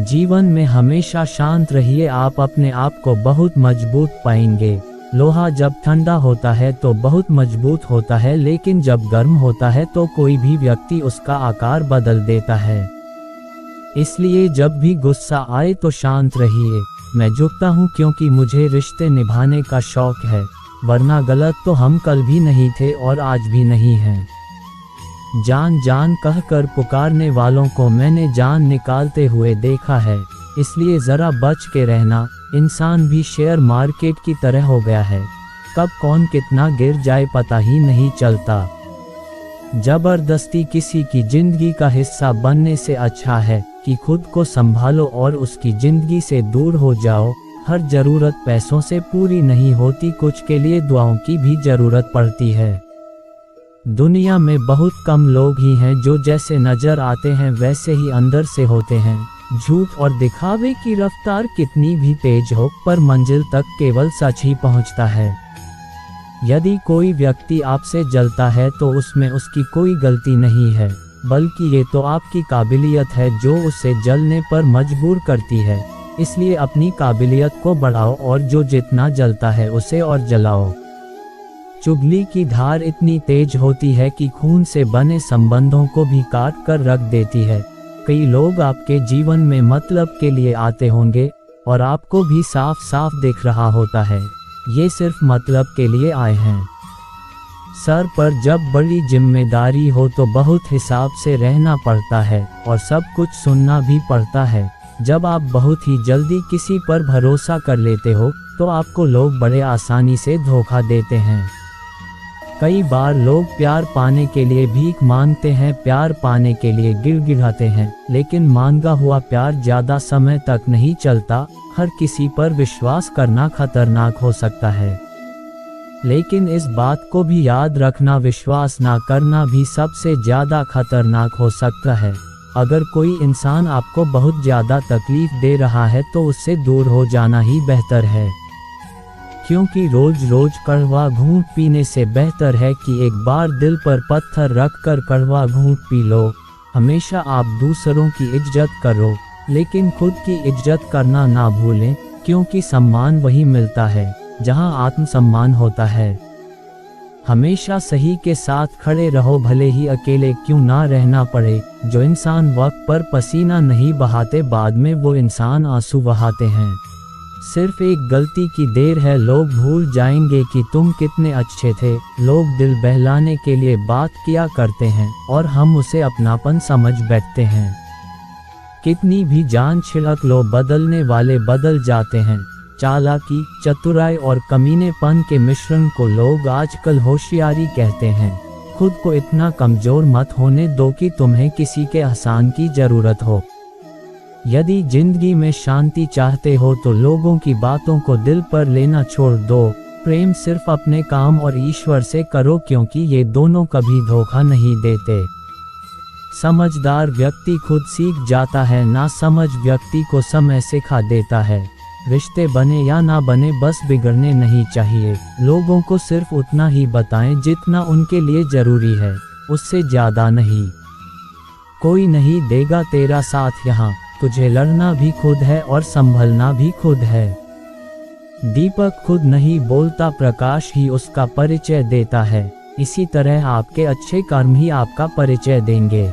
जीवन में हमेशा शांत रहिए, आप अपने आप को बहुत मजबूत पाएंगे। लोहा जब ठंडा होता है तो बहुत मजबूत होता है, लेकिन जब गर्म होता है तो कोई भी व्यक्ति उसका आकार बदल देता है। इसलिए जब भी गुस्सा आए तो शांत रहिए। मैं झुकता हूँ क्योंकि मुझे रिश्ते निभाने का शौक है, वरना गलत तो हम कल भी नहीं थे और आज भी नहीं हैं। जान जान कहकर पुकारने वालों को मैंने जान निकालते हुए देखा है, इसलिए ज़रा बच के रहना। इंसान भी शेयर मार्केट की तरह हो गया है, कब कौन कितना गिर जाए पता ही नहीं चलता। जबरदस्ती किसी की जिंदगी का हिस्सा बनने से अच्छा है कि खुद को संभालो और उसकी जिंदगी से दूर हो जाओ। हर ज़रूरत पैसों से पूरी नहीं होती, कुछ के लिए दुआओं की भी ज़रूरत पड़ती है। दुनिया में बहुत कम लोग ही हैं जो जैसे नज़र आते हैं वैसे ही अंदर से होते हैं। झूठ और दिखावे की रफ्तार कितनी भी तेज हो, पर मंजिल तक केवल सच ही पहुंचता है। यदि कोई व्यक्ति आपसे जलता है तो उसमें उसकी कोई गलती नहीं है, बल्कि ये तो आपकी काबिलियत है जो उसे जलने पर मजबूर करती है। इसलिए अपनी काबिलियत को बढ़ाओ और जो जितना जलता है उसे और जलाओ। चुगली की धार इतनी तेज होती है कि खून से बने संबंधों को भी काट कर रख देती है। कई लोग आपके जीवन में मतलब के लिए आते होंगे और आपको भी साफ साफ दिख रहा होता है ये सिर्फ मतलब के लिए आए हैं। सर पर जब बड़ी जिम्मेदारी हो तो बहुत हिसाब से रहना पड़ता है और सब कुछ सुनना भी पड़ता है। जब आप बहुत ही जल्दी किसी पर भरोसा कर लेते हो तो आपको लोग बड़े आसानी से धोखा देते हैं। कई बार लोग प्यार पाने के लिए भीख मांगते हैं, प्यार पाने के लिए गिड़गिड़ाते हैं, लेकिन मांगा हुआ प्यार ज़्यादा समय तक नहीं चलता। हर किसी पर विश्वास करना खतरनाक हो सकता है, लेकिन इस बात को भी याद रखना, विश्वास ना करना भी सबसे ज़्यादा खतरनाक हो सकता है। अगर कोई इंसान आपको बहुत ज़्यादा तकलीफ दे रहा है तो उससे दूर हो जाना ही बेहतर है, क्योंकि रोज रोज कड़वा घूंट पीने से बेहतर है कि एक बार दिल पर पत्थर रखकर कड़वा घूंट पी लो। हमेशा आप दूसरों की इज्जत करो, लेकिन खुद की इज्जत करना ना भूलें, क्योंकि सम्मान वही मिलता है जहां आत्मसम्मान होता है। हमेशा सही के साथ खड़े रहो, भले ही अकेले क्यों ना रहना पड़े। जो इंसान वक्त पर पसीना नहीं बहाते, बाद में वो इंसान आंसू बहाते हैं। सिर्फ एक गलती की देर है, लोग भूल जाएंगे कि तुम कितने अच्छे थे। लोग दिल बहलाने के लिए बात किया करते हैं और हम उसे अपनापन समझ बैठते हैं। कितनी भी जान छिड़क लो, बदलने वाले बदल जाते हैं। चालाकी, चतुराई और कमीनेपन के मिश्रण को लोग आजकल होशियारी कहते हैं। खुद को इतना कमजोर मत होने दो कि तुम्हें किसी के एहसान की जरूरत हो। यदि जिंदगी में शांति चाहते हो तो लोगों की बातों को दिल पर लेना छोड़ दो। प्रेम सिर्फ अपने काम और ईश्वर से करो, क्योंकि ये दोनों कभी धोखा नहीं देते। समझदार व्यक्ति खुद सीख जाता है, ना समझ व्यक्ति को समय सिखा देता है। रिश्ते बने या ना बने, बस बिगड़ने नहीं चाहिए। लोगों को सिर्फ उतना ही बताएं जितना उनके लिए जरूरी है, उससे ज्यादा नहीं। कोई नहीं देगा तेरा साथ यहाँ, तुझे लड़ना भी खुद है और संभलना भी खुद है। दीपक खुद नहीं बोलता, प्रकाश ही उसका परिचय देता है। इसी तरह आपके अच्छे कर्म ही आपका परिचय देंगे।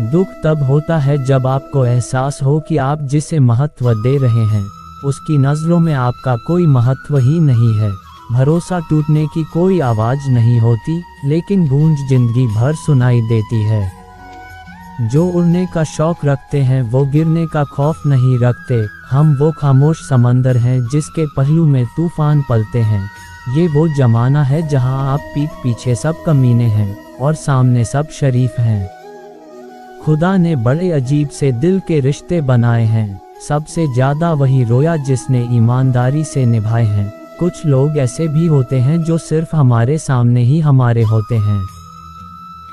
दुख तब होता है जब आपको एहसास हो कि आप जिसे महत्व दे रहे हैं उसकी नज़रों में आपका कोई महत्व ही नहीं है। भरोसा टूटने की कोई आवाज़ नहीं होती, लेकिन गूंज जिंदगी भर सुनाई देती है। जो उड़ने का शौक रखते हैं वो गिरने का खौफ नहीं रखते। हम वो खामोश समंदर हैं जिसके पहलू में तूफान पलते हैं। ये वो जमाना है जहां आप पीठ पीछे सब कमीने हैं और सामने सब शरीफ हैं। खुदा ने बड़े अजीब से दिल के रिश्ते बनाए हैं, सबसे ज़्यादा वही रोया जिसने ईमानदारी से निभाए हैं। कुछ लोग ऐसे भी होते हैं जो सिर्फ हमारे सामने ही हमारे होते हैं।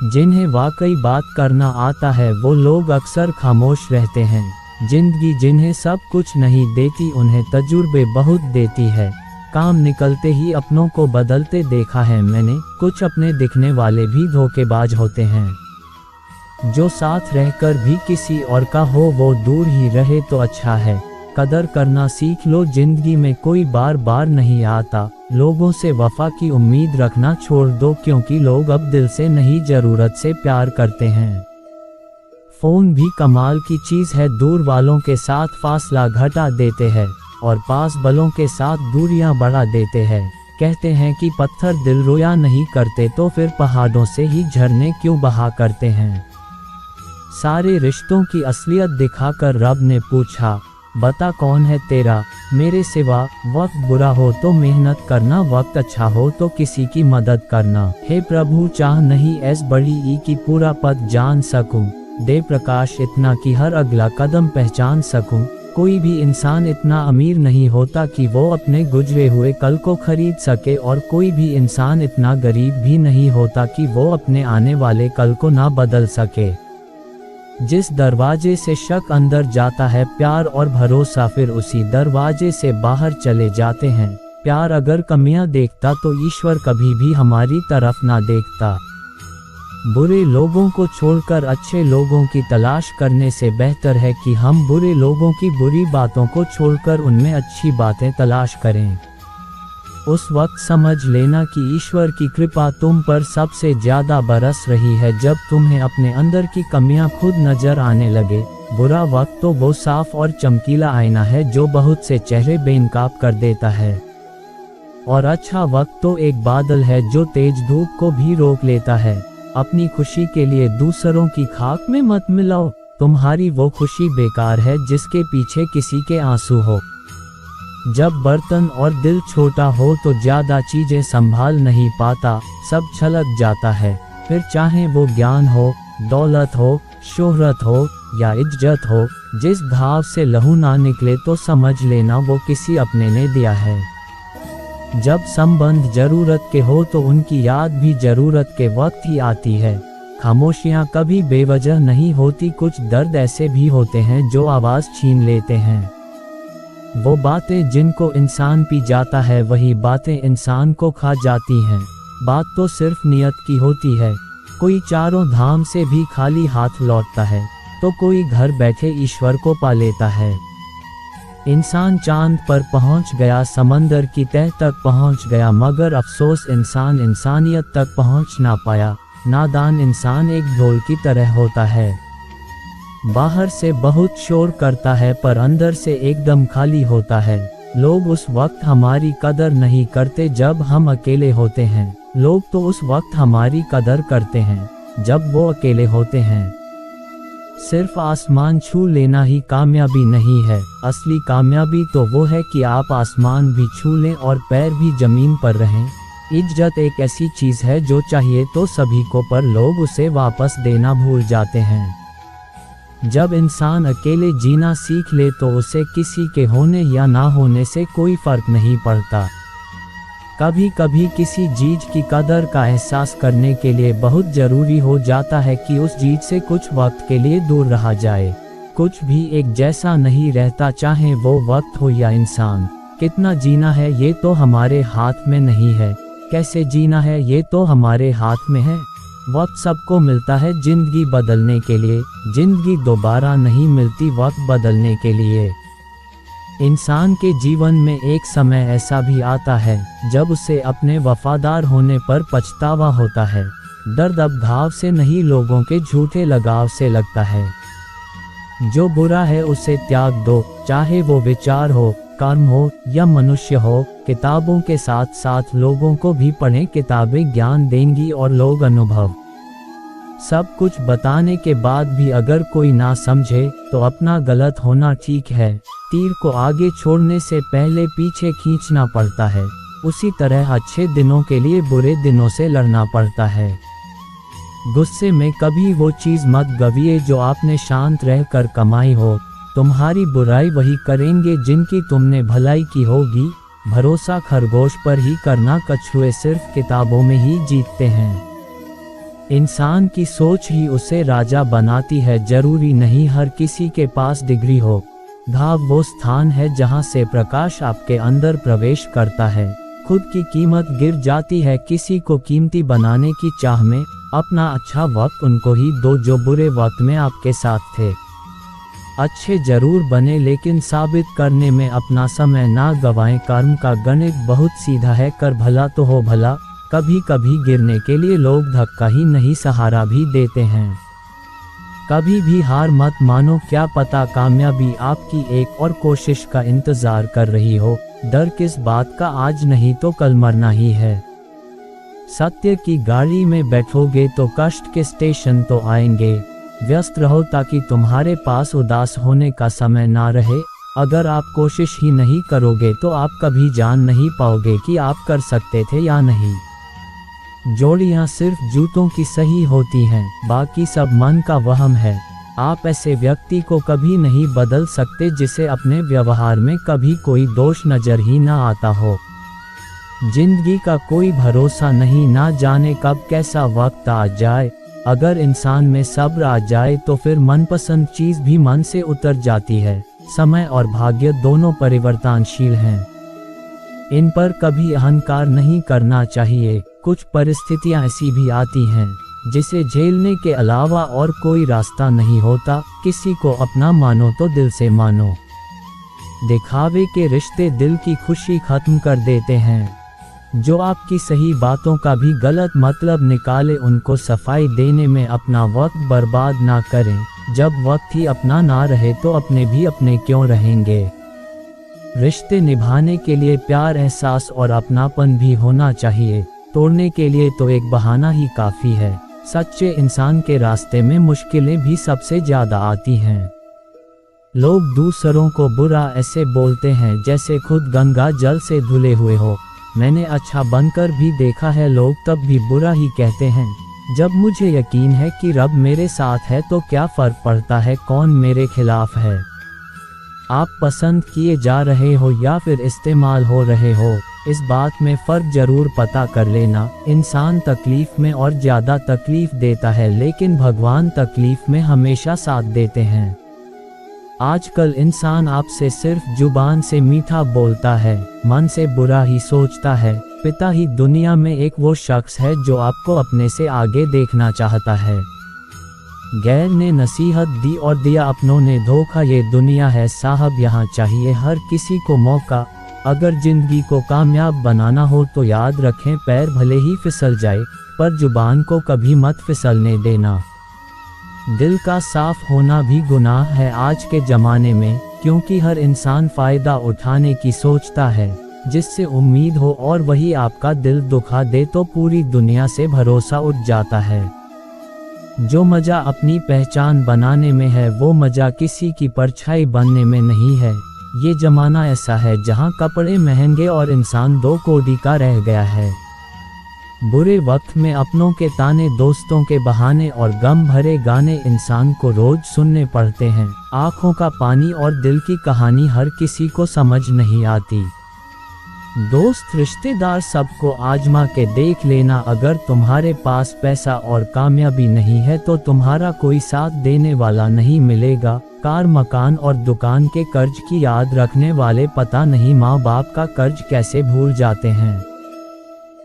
जिन्हें वाकई बात करना आता है वो लोग अक्सर खामोश रहते हैं। जिंदगी जिन्हें सब कुछ नहीं देती उन्हें तजुर्बे बहुत देती है। काम निकलते ही अपनों को बदलते देखा है मैंने। कुछ अपने दिखने वाले भी धोखेबाज होते हैं। जो साथ रहकर भी किसी और का हो वो दूर ही रहे तो अच्छा है। कदर करना सीख लो, जिंदगी में कोई बार बार नहीं आता। लोगों से वफा की उम्मीद रखना छोड़ दो, क्योंकि लोग अब दिल से नहीं ज़रूरत से प्यार करते हैं। फ़ोन भी कमाल की चीज़ है, दूर वालों के साथ फासला घटा देते हैं और पास वालों के साथ दूरियां बढ़ा देते हैं। कहते हैं कि पत्थर दिल रोया नहीं करते, तो फिर पहाड़ों से ही झरने क्यों बहा करते हैं। सारे रिश्तों की असलियत दिखाकर रब ने पूछा, बता कौन है तेरा मेरे सिवा। वक्त बुरा हो तो मेहनत करना, वक्त अच्छा हो तो किसी की मदद करना। हे प्रभु, चाह नहीं ऐस बड़ी ई की पूरा पद जान सकूं। दे प्रकाश इतना कि हर अगला कदम पहचान सकूं। कोई भी इंसान इतना अमीर नहीं होता कि वो अपने गुजरे हुए कल को खरीद सके, और कोई भी इंसान इतना गरीब भी नहीं होता कि वो अपने आने वाले कल को ना बदल सके। जिस दरवाजे से शक अंदर जाता है प्यार और भरोसा फिर उसी दरवाजे से बाहर चले जाते हैं। प्यार अगर कमियां देखता तो ईश्वर कभी भी हमारी तरफ ना देखता। बुरे लोगों को छोड़कर अच्छे लोगों की तलाश करने से बेहतर है कि हम बुरे लोगों की बुरी बातों को छोड़कर उनमें अच्छी बातें तलाश करें। उस वक्त समझ लेना कि ईश्वर की कृपा तुम पर सबसे ज़्यादा बरस रही है जब तुम्हें अपने अंदर की कमियां खुद नजर आने लगे। बुरा वक्त तो वो साफ और चमकीला आईना है जो बहुत से चेहरे बेनकाब कर देता है, और अच्छा वक्त तो एक बादल है जो तेज धूप को भी रोक लेता है। अपनी खुशी के लिए दूसरों की खाक में मत मिलाओ, तुम्हारी वो खुशी बेकार है जिसके पीछे किसी के आंसू हो। जब बर्तन और दिल छोटा हो तो ज़्यादा चीज़ें संभाल नहीं पाता, सब छलक जाता है। फिर चाहे वो ज्ञान हो, दौलत हो, शोहरत हो या इज्जत हो, जिस घाव से लहू ना निकले तो समझ लेना वो किसी अपने ने दिया है। जब संबंध ज़रूरत के हो तो उनकी याद भी ज़रूरत के वक्त ही आती है। खामोशियाँ कभी बेवजह नहीं होती, कुछ दर्द ऐसे भी होते हैं जो आवाज़ छीन लेते हैं। वो बातें जिनको इंसान पी जाता है वही बातें इंसान को खा जाती हैं। बात तो सिर्फ नियत की होती है। कोई चारों धाम से भी खाली हाथ लौटता है तो कोई घर बैठे ईश्वर को पा लेता है। इंसान चांद पर पहुंच गया, समंदर की तह तक पहुंच गया, मगर अफसोस इंसान इंसानियत तक पहुंच ना पाया। नादान इंसान एक ढोल की तरह होता है, बाहर से बहुत शोर करता है पर अंदर से एकदम खाली होता है। लोग उस वक्त हमारी कदर नहीं करते जब हम अकेले होते हैं, लोग तो उस वक्त हमारी कदर करते हैं जब वो अकेले होते हैं। सिर्फ आसमान छू लेना ही कामयाबी नहीं है, असली कामयाबी तो वो है कि आप आसमान भी छू लें और पैर भी जमीन पर रहें। इज्जत एक ऐसी चीज़ है जो चाहिए तो सभी को, पर लोग उसे वापस देना भूल जाते हैं। जब इंसान अकेले जीना सीख ले तो उसे किसी के होने या ना होने से कोई फर्क नहीं पड़ता। कभी कभी किसी चीज की कदर का एहसास करने के लिए बहुत ज़रूरी हो जाता है कि उस चीज से कुछ वक्त के लिए दूर रहा जाए। कुछ भी एक जैसा नहीं रहता, चाहे वो वक्त हो या इंसान। कितना जीना है ये तो हमारे हाथ में नहीं है, कैसे जीना है ये तो हमारे हाथ में है। वक्त सबको मिलता है जिंदगी बदलने के लिए, जिंदगी दोबारा नहीं मिलती वक्त बदलने के लिए। इंसान के जीवन में एक समय ऐसा भी आता है जब उसे अपने वफादार होने पर पछतावा होता है। दर्द अब घाव से नहीं, लोगों के झूठे लगाव से लगता है। जो बुरा है उसे त्याग दो, चाहे वो विचार हो, कर्म हो या मनुष्य हो। किताबों के साथ साथ लोगों को भी पढ़ें, किताबें ज्ञान देंगी और लोग अनुभव। सब कुछ बताने के बाद भी अगर कोई ना समझे तो अपना गलत होना ठीक है। तीर को आगे छोड़ने से पहले पीछे खींचना पड़ता है, उसी तरह अच्छे दिनों के लिए बुरे दिनों से लड़ना पड़ता है। गुस्से में कभी वो चीज़ मत गवाइए जो आपने शांत रहकर कमाई हो। तुम्हारी बुराई वही करेंगे जिनकी तुमने भलाई की होगी। भरोसा खरगोश पर ही करना, कछुए सिर्फ किताबों में ही जीतते हैं। इंसान की सोच ही उसे राजा बनाती है, जरूरी नहीं हर किसी के पास डिग्री हो। घाव वो स्थान है जहाँ से प्रकाश आपके अंदर प्रवेश करता है। खुद की कीमत गिर जाती है किसी को कीमती बनाने की चाह में। अपना अच्छा वक्त उनको ही दो जो बुरे वक्त में आपके साथ थे। अच्छे जरूर बने लेकिन साबित करने में अपना समय ना गवाएं। कर्म का गणित बहुत सीधा है, कर भला तो हो भला। कभी कभी गिरने के लिए लोग धक्का ही नहीं सहारा भी देते हैं। कभी भी हार मत मानो, क्या पता कामयाबी आपकी एक और कोशिश का इंतजार कर रही हो। डर किस बात का, आज नहीं तो कल मरना ही है। सत्य की गाड़ी में बैठोगे तो कष्ट के स्टेशन तो आएंगे। व्यस्त रहो ताकि तुम्हारे पास उदास होने का समय ना रहे। अगर आप कोशिश ही नहीं करोगे तो आप कभी जान नहीं पाओगे कि आप कर सकते थे या नहीं। जोड़ियां सिर्फ जूतों की सही होती हैं, बाकी सब मन का वहम है। आप ऐसे व्यक्ति को कभी नहीं बदल सकते जिसे अपने व्यवहार में कभी कोई दोष नजर ही ना आता हो। जिंदगी का कोई भरोसा नहीं, ना जाने कब कैसा वक्त आ जाए। अगर इंसान में सब्र आ जाए तो फिर मनपसंद चीज भी मन से उतर जाती है। समय और भाग्य दोनों परिवर्तनशील हैं, इन पर कभी अहंकार नहीं करना चाहिए। कुछ परिस्थितियां ऐसी भी आती हैं जिसे झेलने के अलावा और कोई रास्ता नहीं होता। किसी को अपना मानो तो दिल से मानो। दिखावे के रिश्ते दिल की खुशी खत्म कर देते हैं। जो आपकी सही बातों का भी गलत मतलब निकाले उनको सफाई देने में अपना वक्त बर्बाद ना करें। जब वक्त ही अपना ना रहे तो अपने भी अपने क्यों रहेंगे। रिश्ते निभाने के लिए प्यार, एहसास और अपनापन भी होना चाहिए। तोड़ने के लिए तो एक बहाना ही काफ़ी है। सच्चे इंसान के रास्ते में मुश्किलें भी सबसे ज़्यादा आती हैं। लोग दूसरों को बुरा ऐसे बोलते हैं जैसे खुद गंगा जल से धुले हुए हो। मैंने अच्छा बनकर भी देखा है लोग तब भी बुरा ही कहते हैं। जब मुझे यकीन है कि रब मेरे साथ है तो क्या फ़र्क पड़ता है कौन मेरे खिलाफ है। आप पसंद किए जा रहे हो या फिर इस्तेमाल हो रहे हो, इस बात में फ़र्क ज़रूर पता कर लेना। इंसान तकलीफ़ में और ज़्यादा तकलीफ़ देता है लेकिन भगवान तकलीफ़ में हमेशा साथ देते हैं। आजकल इंसान आपसे सिर्फ जुबान से मीठा बोलता है, मन से बुरा ही सोचता है। पिता ही दुनिया में एक वो शख्स है जो आपको अपने से आगे देखना चाहता है। गैर ने नसीहत दी और दिया अपनों ने धोखा, ये दुनिया है साहब यहाँ चाहिए हर किसी को मौका। अगर जिंदगी को कामयाब बनाना हो तो याद रखें पैर भले ही फिसल जाए पर जुबान को कभी मत फिसलने देना। दिल का साफ होना भी गुनाह है आज के ज़माने में, क्योंकि हर इंसान फ़ायदा उठाने की सोचता है जिससे उम्मीद हो और वही आपका दिल दुखा दे तो पूरी दुनिया से भरोसा उठ जाता है। जो मज़ा अपनी पहचान बनाने में है वो मज़ा किसी की परछाई बनने में नहीं है। ये ज़माना ऐसा है जहाँ कपड़े महंगे और इंसान दो कौड़ी का रह गया है। बुरे वक्त में अपनों के ताने, दोस्तों के बहाने और गम भरे गाने इंसान को रोज सुनने पड़ते हैं। आँखों का पानी और दिल की कहानी हर किसी को समझ नहीं आती। दोस्त, रिश्तेदार सबको आजमा के देख लेना। अगर तुम्हारे पास पैसा और कामयाबी नहीं है तो तुम्हारा कोई साथ देने वाला नहीं मिलेगा। कार, मकान और दुकान के कर्ज की याद रखने वाले पता नहीं माँ बाप का कर्ज कैसे भूल जाते हैं।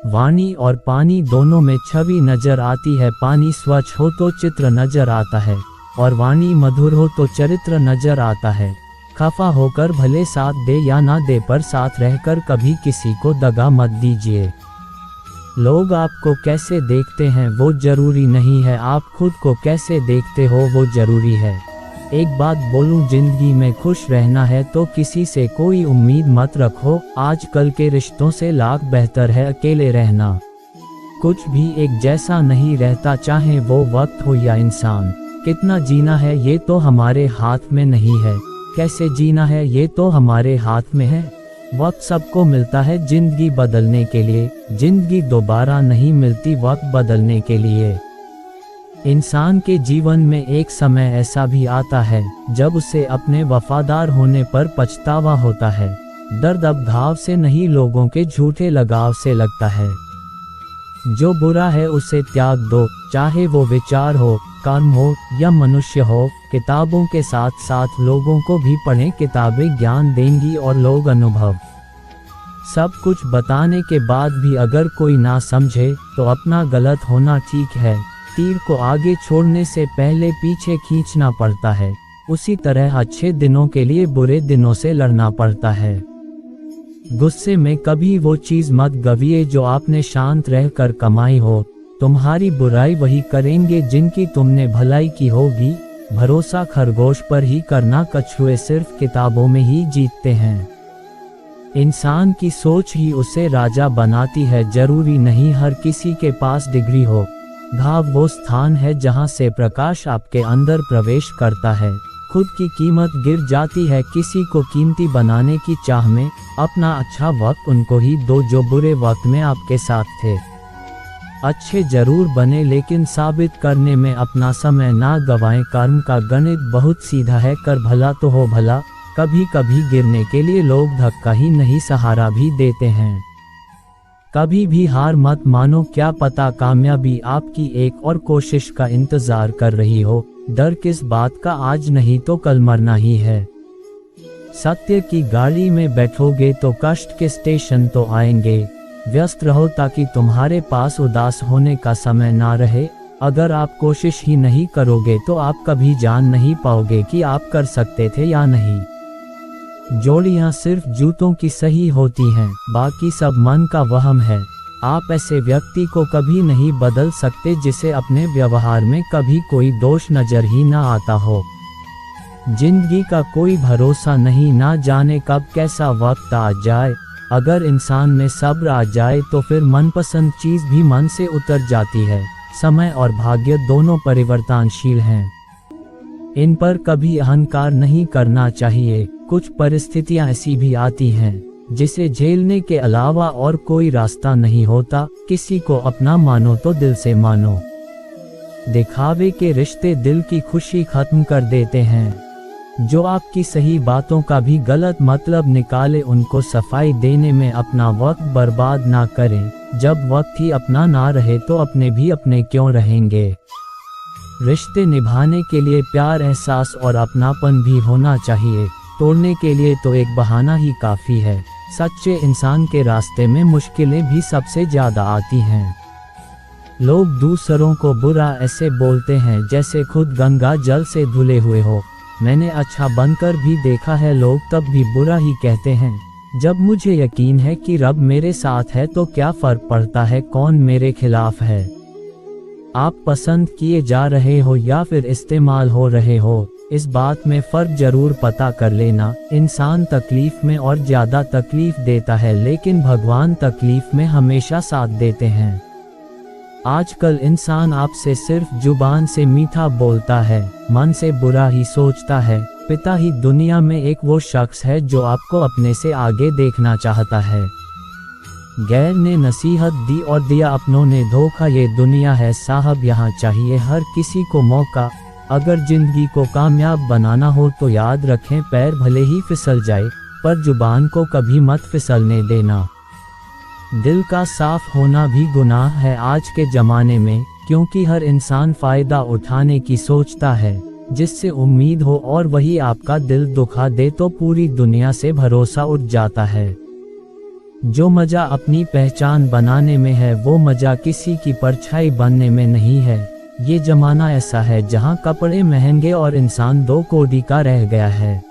वाणी और पानी दोनों में छवि नजर आती है। पानी स्वच्छ हो तो चित्र नजर आता है और वाणी मधुर हो तो चरित्र नजर आता है। खफा होकर भले साथ दे या ना दे पर साथ रहकर कभी किसी को दगा मत दीजिए। लोग आपको कैसे देखते हैं वो जरूरी नहीं है, आप खुद को कैसे देखते हो वो जरूरी है। एक बात बोलूं, जिंदगी में खुश रहना है तो किसी से कोई उम्मीद मत रखो। आजकल के रिश्तों से लाख बेहतर है अकेले रहना। कुछ भी एक जैसा नहीं रहता, चाहे वो वक्त हो या इंसान। कितना जीना है ये तो हमारे हाथ में नहीं है, कैसे जीना है ये तो हमारे हाथ में है। वक्त सबको मिलता है जिंदगी बदलने के लिए, जिंदगी दोबारा नहीं मिलती वक्त बदलने के लिए। इंसान के जीवन में एक समय ऐसा भी आता है जब उसे अपने वफादार होने पर पछतावा होता है। दर्द अब घाव से नहीं लोगों के झूठे लगाव से लगता है। जो बुरा है उसे त्याग दो, चाहे वो विचार हो, कर्म हो या मनुष्य हो। किताबों के साथ साथ लोगों को भी पढ़ें, किताबें ज्ञान देंगी और लोग अनुभव। सब कुछ बताने के बाद भी अगर कोई ना समझे तो अपना गलत होना ठीक है। तीर को आगे छोड़ने से पहले पीछे खींचना पड़ता है, उसी तरह अच्छे दिनों के लिए बुरे दिनों से लड़ना पड़ता है। गुस्से में कभी वो चीज मत गवाइए जो आपने शांत रहकर कमाई हो। तुम्हारी बुराई वही करेंगे जिनकी तुमने भलाई की होगी। भरोसा खरगोश पर ही करना, कछुए सिर्फ किताबों में ही जीतते हैं। इंसान की सोच ही उसे राजा बनाती है। जरूरी नहीं हर किसी के पास डिग्री हो। घाव वो स्थान है जहां से प्रकाश आपके अंदर प्रवेश करता है। खुद की कीमत गिर जाती है किसी को कीमती बनाने की चाह में। अपना अच्छा वक्त उनको ही दो जो बुरे वक्त में आपके साथ थे। अच्छे जरूर बने लेकिन साबित करने में अपना समय ना गवाएं। कर्म का गणित बहुत सीधा है, कर भला तो हो भला। कभी कभी गिरने के लिए लोग धक्का ही नहीं सहारा भी देते हैं। कभी भी हार मत मानो, क्या पता कामयाबी आपकी एक और कोशिश का इंतजार कर रही हो। डर किस बात का, आज नहीं तो कल मरना ही है। सत्य की गाड़ी में बैठोगे तो कष्ट के स्टेशन तो आएंगे। व्यस्त रहो ताकि तुम्हारे पास उदास होने का समय ना रहे। अगर आप कोशिश ही नहीं करोगे तो आप कभी जान नहीं पाओगे कि आप कर सकते थे या नहीं। जोड़ियां सिर्फ जूतों की सही होती हैं, बाकी सब मन का वहम है। आप ऐसे व्यक्ति को कभी नहीं बदल सकते जिसे अपने व्यवहार में कभी कोई दोष नजर ही ना आता हो। जिंदगी का कोई भरोसा नहीं, ना जाने कब कैसा वक्त आ जाए। अगर इंसान में सब्र आ जाए तो फिर मनपसंद चीज भी मन से उतर जाती है। समय और भाग्य दोनों परिवर्तनशील हैं, इन पर कभी अहंकार नहीं करना चाहिए। कुछ परिस्थितियां ऐसी भी आती हैं जिसे झेलने के अलावा और कोई रास्ता नहीं होता। किसी को अपना मानो तो दिल से मानो। दिखावे के रिश्ते दिल की खुशी खत्म कर देते हैं। जो आपकी सही बातों का भी गलत मतलब निकाले उनको सफाई देने में अपना वक्त बर्बाद ना करें। जब वक्त ही अपना ना रहे तो अपने भी अपने क्यों रहेंगे। रिश्ते निभाने के लिए प्यार, एहसास और अपनापन भी होना चाहिए। तोड़ने के लिए तो एक बहाना ही काफी है। सच्चे इंसान के रास्ते में मुश्किलें भी सबसे ज्यादा आती हैं। लोग दूसरों को बुरा ऐसे बोलते हैं जैसे खुद गंगा जल से धुले हुए हो। मैंने अच्छा बनकर भी देखा है लोग तब भी बुरा ही कहते हैं। जब मुझे यकीन है कि रब मेरे साथ है तो क्या फर्क पड़ता है कौन मेरे खिलाफ है। आप पसंद किए जा रहे हो या फिर इस्तेमाल हो रहे हो, इस बात में फर्क जरूर पता कर लेना। इंसान तकलीफ में और ज्यादा तकलीफ देता है लेकिन भगवान तकलीफ में हमेशा साथ देते हैं। आजकल इंसान आपसे सिर्फ जुबान से मीठा बोलता है, मन से बुरा ही सोचता है। पिता ही दुनिया में एक वो शख्स है जो आपको अपने से आगे देखना चाहता है। गैर ने नसीहत दी और दिया अपनों ने धोखा, ये दुनिया है साहब यहाँ चाहिए हर किसी को मौका। अगर जिंदगी को कामयाब बनाना हो तो याद रखें पैर भले ही फिसल जाए पर जुबान को कभी मत फिसलने देना। दिल का साफ होना भी गुनाह है आज के ज़माने में, क्योंकि हर इंसान फ़ायदा उठाने की सोचता है जिससे उम्मीद हो और वही आपका दिल दुखा दे तो पूरी दुनिया से भरोसा उठ जाता है। जो मज़ा अपनी पहचान बनाने में है वो मज़ा किसी की परछाई बनने में नहीं है। ये ज़माना ऐसा है जहां कपड़े महंगे और इंसान दो कौड़ी का रह गया है।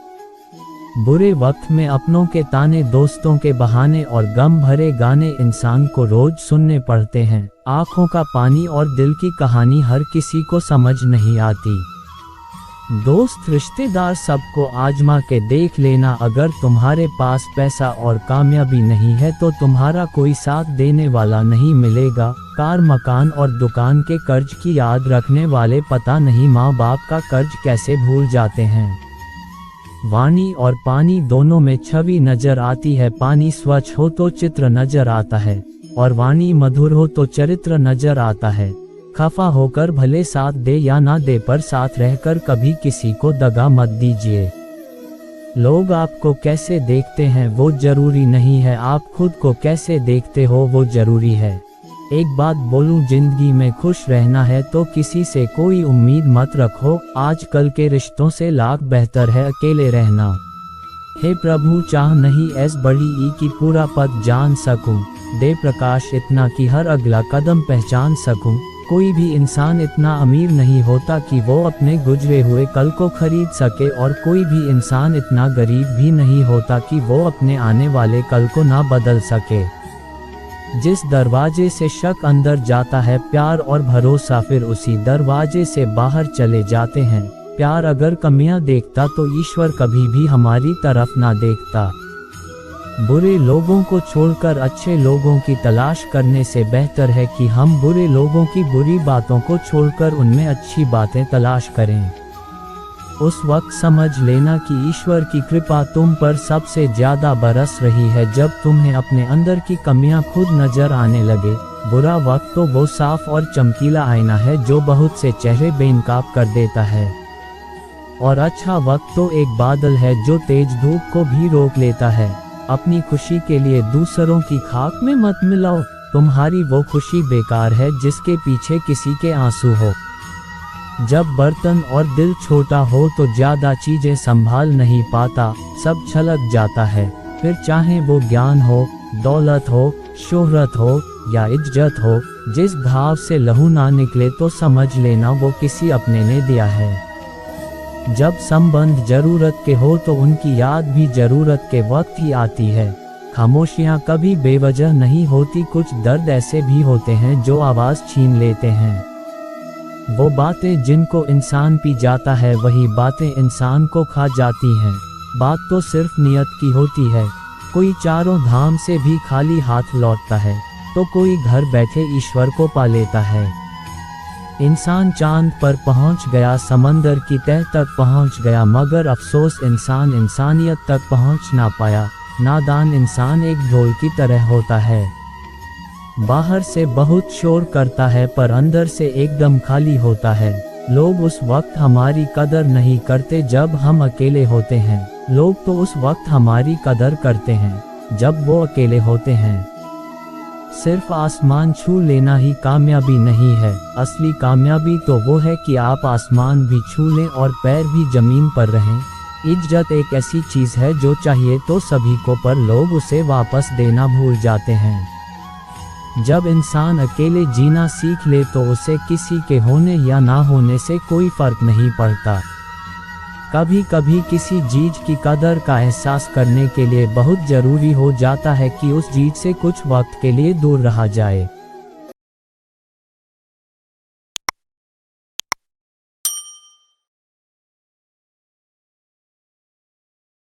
बुरे वक्त में अपनों के ताने, दोस्तों के बहाने और गम भरे गाने इंसान को रोज सुनने पड़ते हैं। आंखों का पानी और दिल की कहानी हर किसी को समझ नहीं आती। दोस्त, रिश्तेदार सबको आजमा के देख लेना। अगर तुम्हारे पास पैसा और कामयाबी नहीं है तो तुम्हारा कोई साथ देने वाला नहीं मिलेगा। कार, मकान और दुकान के कर्ज की याद रखने वाले पता नहीं माँ बाप का कर्ज कैसे भूल जाते हैं। वाणी और पानी दोनों में छवि नजर आती है। पानी स्वच्छ हो तो चित्र नजर आता है और वाणी मधुर हो तो चरित्र नजर आता है। खफा होकर भले साथ दे या ना दे पर साथ रहकर कभी किसी को दगा मत दीजिए। लोग आपको कैसे देखते हैं वो जरूरी नहीं है, आप खुद को कैसे देखते हो वो जरूरी है। एक बात बोलूं, जिंदगी में खुश रहना है तो किसी से कोई उम्मीद मत रखो। आजकल के रिश्तों से लाख बेहतर है अकेले रहना। हे प्रभु, चाह नहीं ऐस बड़ी ई की पूरा पद जान सकूं। दे प्रकाश इतना कि हर अगला कदम पहचान सकूं। कोई भी इंसान इतना अमीर नहीं होता कि वो अपने गुजरे हुए कल को खरीद सके, और कोई भी इंसान इतना गरीब भी नहीं होता कि वो अपने आने वाले कल को ना बदल सके। जिस दरवाजे से शक अंदर जाता है प्यार और भरोसा फिर उसी दरवाजे से बाहर चले जाते हैं। प्यार अगर कमियां देखता तो ईश्वर कभी भी हमारी तरफ ना देखता। बुरे लोगों को छोड़कर अच्छे लोगों की तलाश करने से बेहतर है कि हम बुरे लोगों की बुरी बातों को छोड़कर उनमें अच्छी बातें तलाश करें। उस वक्त समझ लेना कि ईश्वर की कृपा तुम पर सबसे ज्यादा बरस रही है जब तुम्हें अपने अंदर की कमियां खुद नजर आने लगे। बुरा वक्त तो वो साफ और चमकीला आईना है जो बहुत से चेहरे बेनकाब कर देता है, और अच्छा वक्त तो एक बादल है जो तेज धूप को भी रोक लेता है। अपनी खुशी के लिए दूसरों की खाक में मत मिलाओ, तुम्हारी वो खुशी बेकार है जिसके पीछे किसी के आंसू हो। जब बर्तन और दिल छोटा हो तो ज्यादा चीजें संभाल नहीं पाता, सब छलक जाता है। फिर चाहे वो ज्ञान हो, दौलत हो, शोहरत हो या इज्जत हो, जिस घाव से लहू ना निकले तो समझ लेना वो किसी अपने ने दिया है। जब संबंध जरूरत के हो तो उनकी याद भी जरूरत के वक्त ही आती है। खामोशियां कभी बेवजह नहीं होती, कुछ दर्द ऐसे भी होते हैं जो आवाज छीन लेते हैं। वो बातें जिनको इंसान पी जाता है वही बातें इंसान को खा जाती हैं। बात तो सिर्फ नियत की होती है। कोई चारों धाम से भी खाली हाथ लौटता है तो कोई घर बैठे ईश्वर को पा लेता है। इंसान चांद पर पहुंच गया, समंदर की तह तक पहुंच गया, मगर अफसोस इंसान इंसानियत तक पहुंच ना पाया। नादान इंसान एक ढोल की तरह होता है, बाहर से बहुत शोर करता है पर अंदर से एकदम खाली होता है। लोग उस वक्त हमारी कदर नहीं करते जब हम अकेले होते हैं, लोग तो उस वक्त हमारी कदर करते हैं जब वो अकेले होते हैं। सिर्फ आसमान छू लेना ही कामयाबी नहीं है, असली कामयाबी तो वो है कि आप आसमान भी छू लें और पैर भी जमीन पर रहें। इज्जत एक ऐसी चीज है जो चाहिए तो सभी को पर लोग उसे वापस देना भूल जाते हैं। जब इंसान अकेले जीना सीख ले तो उसे किसी के होने या ना होने से कोई फर्क नहीं पड़ता। कभी कभी किसी चीज की कदर का एहसास करने के लिए बहुत जरूरी हो जाता है कि उस चीज से कुछ वक्त के लिए दूर रहा जाए।